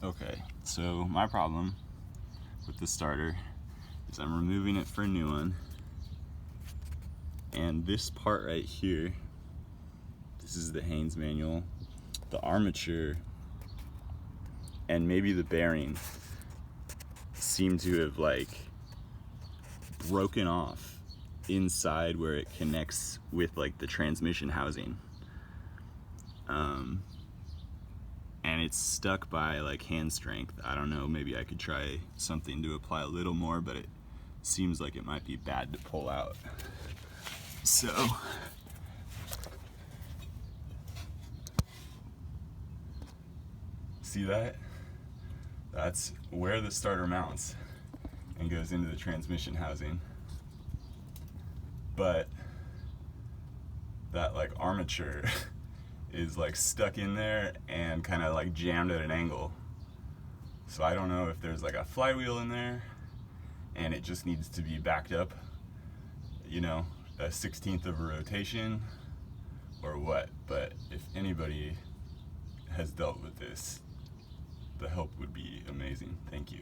Okay, so my problem with the starter is I'm removing it for a new one, and this part right here, this is the Haynes manual, the armature and maybe the bearing seem to have like broken off inside where it connects with like the transmission housing. And it's stuck by like hand strength. I don't know, maybe I could try something to apply a little more, but it seems like it might be bad to pull out. So see that? That's where the starter mounts and goes into the transmission housing. But that like armature is like stuck in there and kind of like jammed at an angle. So I don't know if there's like a flywheel in there and it just needs to be backed up, you know, a 1/16 of a rotation or what. But if anybody has dealt with this, the help would be amazing. Thank you.